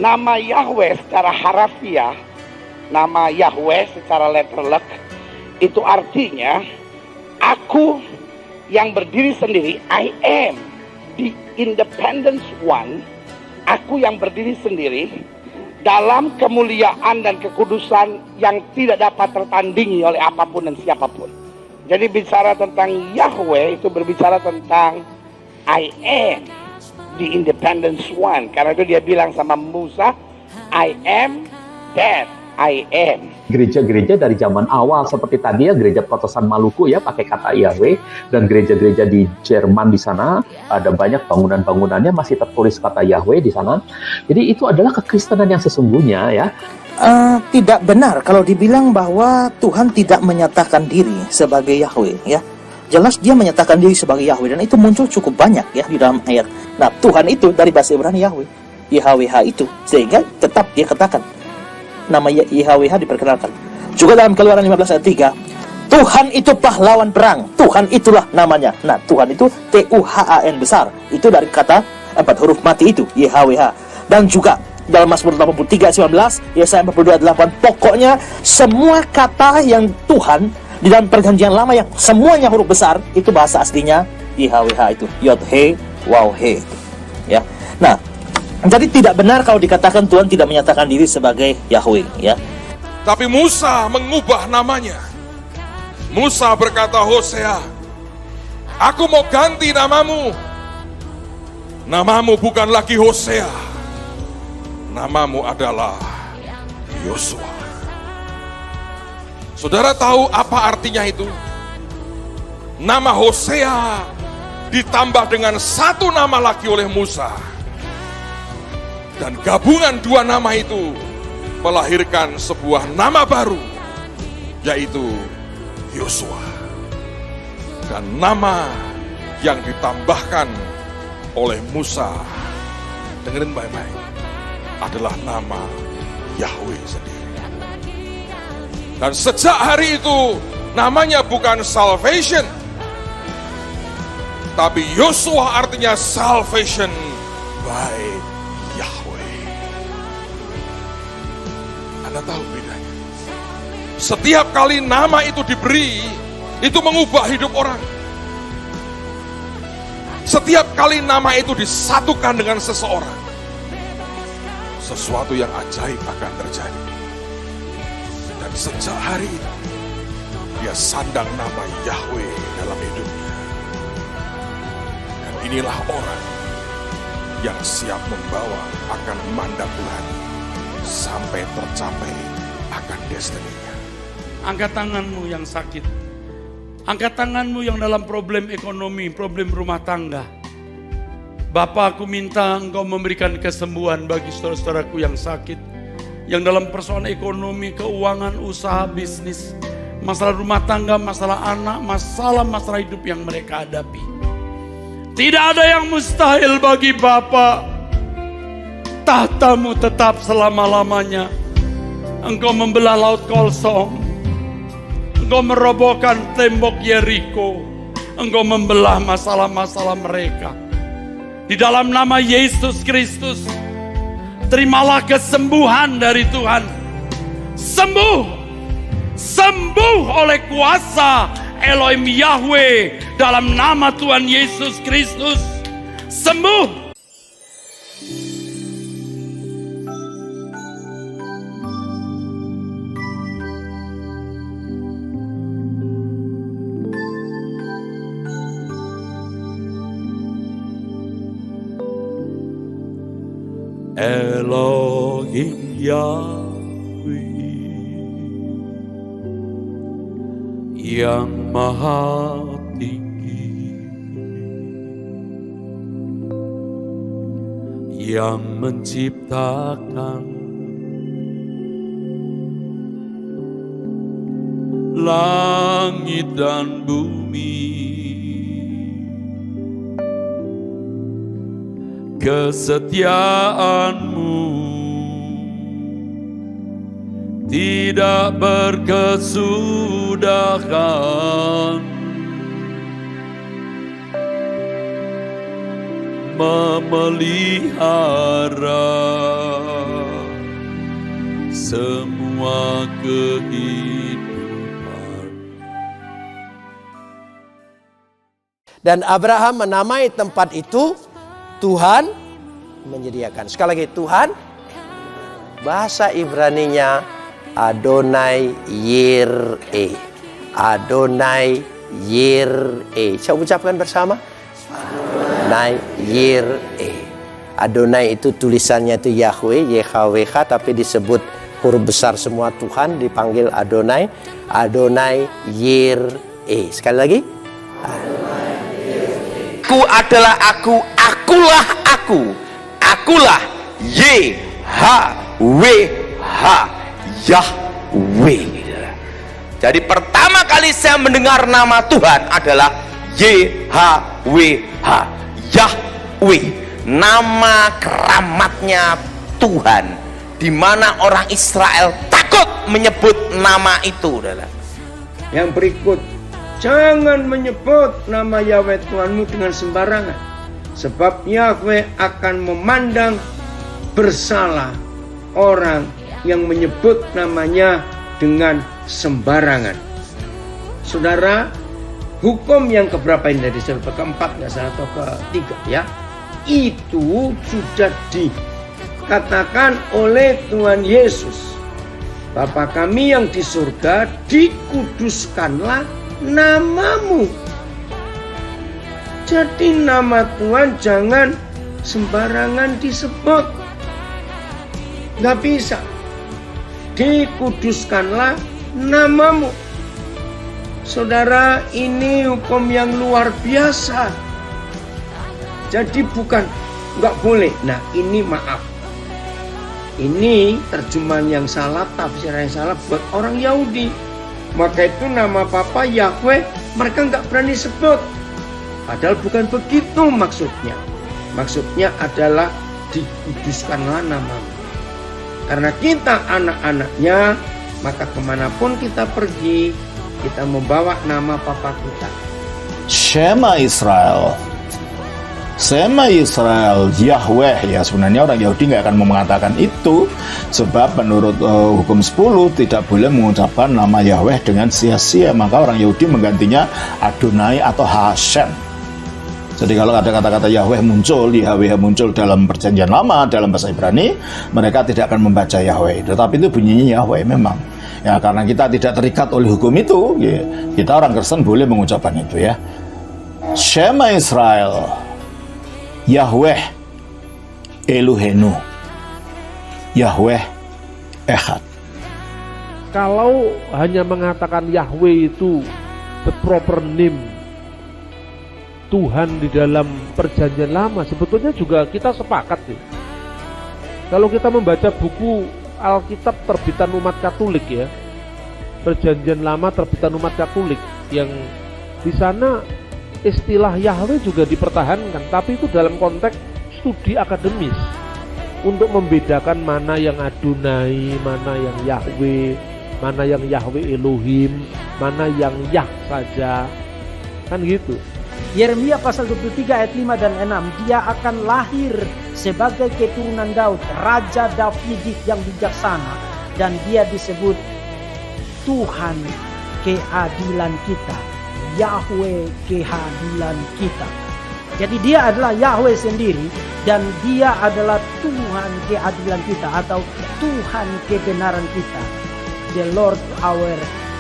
Nama Yahweh secara harafiah, nama Yahweh secara letterlek, itu artinya aku yang berdiri sendiri. I am the independent one. Aku yang berdiri sendiri dalam kemuliaan dan kekudusan yang tidak dapat tertandingi oleh apapun dan siapapun. Jadi bicara tentang Yahweh itu berbicara tentang I am the independent one. Karena itu dia bilang sama Musa, I am that I am. Gereja-gereja dari zaman awal seperti tadi ya, gereja Protestan Maluku ya pakai kata Yahweh, dan gereja-gereja di Jerman di sana ada banyak bangunan-bangunannya masih tertulis kata Yahweh di sana. Jadi itu adalah kekristenan yang sesungguhnya ya. Tidak benar kalau dibilang bahwa Tuhan tidak menyatakan diri sebagai Yahweh ya. Jelas dia menyatakan diri sebagai Yahweh, dan itu muncul cukup banyak ya di dalam ayat. Nah, Tuhan itu dari bahasa Ibrani Yahweh, YHWH itu, sehingga tetap dia katakan nama YHWH diperkenalkan. Juga dalam Keluaran 15 ayat 3, Tuhan itu pahlawan perang, Tuhan itulah namanya. Nah, Tuhan itu TUHAN besar, itu dari kata 4 huruf mati itu, YHWH. Dan juga dalam Mazmur 83 19, Yesaya 42 8, pokoknya semua kata yang Tuhan di dalam perjanjian lama yang semuanya huruf besar, itu bahasa aslinya YHWH itu, Yod He Waw He ya. Nah, jadi tidak benar kalau dikatakan Tuhan tidak menyatakan diri sebagai Yahweh ya. Tapi Musa mengubah namanya. Musa berkata, Hosea, aku mau ganti namamu. Namamu bukan lagi Hosea, namamu adalah Yosua. Saudara tahu apa artinya itu? Nama Hosea ditambah dengan satu nama lagi oleh Musa. Dan gabungan dua nama itu melahirkan sebuah nama baru, yaitu Yosua. Dan nama yang ditambahkan oleh Musa, dengerin baik-baik, adalah nama Yahweh sendiri. Dan sejak hari itu namanya bukan salvation, tapi Yosua artinya salvation by Yahweh. Anda tahu bedanya? Setiap kali nama itu diberi, itu mengubah hidup orang. Setiap kali nama itu disatukan dengan seseorang, sesuatu yang ajaib akan terjadi. Dan sejak hari itu, dia sandang nama Yahweh dalam hidupnya. Dan inilah orang yang siap membawa akan mandat Tuhan sampai tercapai akan destininya. Angkat tanganmu yang sakit. Angkat tanganmu yang dalam problem ekonomi, problem rumah tangga. Bapa, aku minta Engkau memberikan kesembuhan bagi saudara-saudaraku yang sakit, yang dalam persoalan ekonomi, keuangan, usaha, bisnis, masalah rumah tangga, masalah anak, masalah hidup yang mereka hadapi. Tidak ada yang mustahil bagi Bapa. Tahtamu tetap selama-lamanya. Engkau membelah laut Kolsong. Engkau merobohkan tembok Yeriko. Engkau membelah masalah-masalah mereka. Di dalam nama Yesus Kristus, terimalah kesembuhan dari Tuhan. Sembuh. Sembuh oleh kuasa Elohim Yahweh dalam nama Tuhan Yesus Kristus. Sembuh. Elohim Yahweh yang maha tinggi, yang menciptakan langit dan bumi. Kesetiaanmu tidak berkesudahan. memelihara semua kehidupan. Dan Abraham menamai tempat itu Tuhan menyediakan. Sekali lagi, Tuhan, bahasa Ibraninya Adonai Yireh. Adonai Yireh. Saya ucapkan bersama. Adonai Yireh. Adonai itu tulisannya itu Yahweh, YHWH, tapi disebut huruf besar semua Tuhan, dipanggil Adonai. Adonai Yireh. Sekali lagi. Aku adalah aku, akulah aku. Akulah YHWH, Yahweh. Jadi pertama kali saya mendengar nama Tuhan adalah YHWH, Yahweh. Nama keramatnya Tuhan, di mana orang Israel takut menyebut nama itu. Yang berikut, jangan menyebut nama Yahweh Tuhanmu dengan sembarangan, sebab Yahweh akan memandang bersalah orang yang menyebut namanya dengan sembarangan. Saudara, hukum yang keberapa ini dari surga? Keempat nggak salah, atau ketiga ya? Itu sudah dikatakan oleh Tuhan Yesus. Bapa kami yang di surga, dikuduskanlah namamu. Jadi nama Tuhan jangan sembarangan disebut. Nggak bisa. Dikuduskanlah namamu. Saudara, ini hukum yang luar biasa. Jadi bukan nggak boleh. Nah, ini maaf. Ini terjemahan yang salah, tafsiran yang salah buat orang Yahudi. Maka itu nama Papa Yahweh mereka nggak berani sebut. Padahal bukan begitu maksudnya. Maksudnya adalah dikuduskanlah namamu. Karena kita anak-anaknya, maka kemanapun kita pergi, kita membawa nama Papa kita. Shema Israel. Shema Israel, Yahweh. Ya, sebenarnya orang Yahudi nggak akan mengatakan itu, sebab menurut hukum 10 tidak boleh mengucapkan nama Yahweh dengan sia-sia. Maka orang Yahudi menggantinya Adonai atau Hashem. Jadi kalau ada kata-kata Yahweh muncul, Yahweh muncul dalam perjanjian lama, dalam bahasa Ibrani, mereka tidak akan membaca Yahweh. Tetapi itu bunyinya Yahweh memang. Ya, karena kita tidak terikat oleh hukum itu, ya, kita orang Kristen boleh mengucapkan itu ya. Shema Israel, Yahweh Elohenu, Yahweh Echad. Kalau hanya mengatakan Yahweh itu the proper name Tuhan di dalam perjanjian lama, sebetulnya juga kita sepakat sih. Kalau kita membaca buku Alkitab terbitan umat Katolik ya, perjanjian lama terbitan umat Katolik, yang di sana istilah Yahweh juga dipertahankan, tapi itu dalam konteks studi akademis untuk membedakan mana yang Adonai, mana yang Yahweh, mana yang Yahweh Elohim, mana yang Yah saja, kan gitu. Yeremia pasal 23 ayat 5 dan 6, dia akan lahir sebagai keturunan Daud, Raja Davidic yang bijaksana, dan dia disebut Tuhan keadilan kita, Yahweh keadilan kita. Jadi dia adalah Yahweh sendiri, dan dia adalah Tuhan keadilan kita atau Tuhan kebenaran kita, the Lord our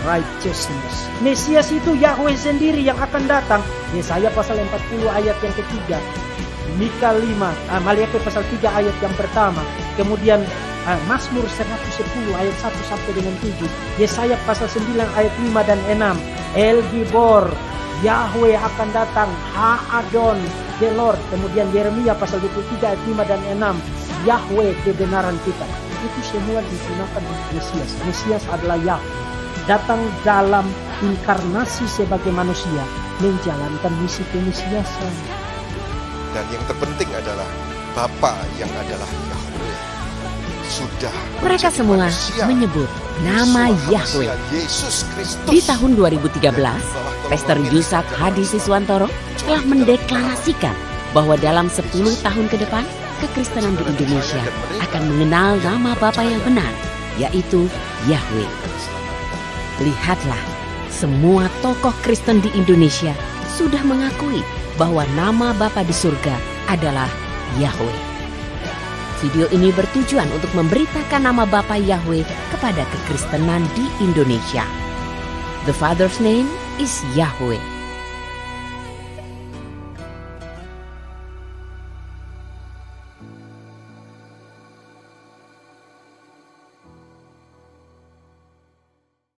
righteousness. Mesias itu Yahweh sendiri yang akan datang. Yesaya pasal 40 ayat yang ketiga, Mika 5, Maliaki pasal 3 ayat yang pertama, kemudian Mazmur 110 ayat 1 sampai dengan 7, Yesaya pasal 9 ayat 5 dan 6, El Gibor, Yahweh akan datang, Ha-Adon, the Lord. Kemudian Yeremia pasal 23 ayat 5 dan 6, Yahweh kebenaran kita. Itu semua digunakan Mesias. Mesias adalah Yahweh, datang dalam inkarnasi sebagai manusia, menjalankan misi kemesiasan. Dan yang terpenting adalah Bapa yang adalah Yahweh sudah mereka semua menyebut nama Yahweh. Di tahun 2013, Pastor Yusak Hadi Siswantoro telah mendeklarasikan bahwa dalam 10 tahun ke depan, kekristenan di Indonesia akan mengenal nama Bapa yang benar, yaitu Yahweh. Lihatlah, semua tokoh Kristen di Indonesia sudah mengakui bahwa nama Bapa di surga adalah Yahweh. Video ini bertujuan untuk memberitakan nama Bapa Yahweh kepada kekristenan di Indonesia. The Father's name is Yahweh.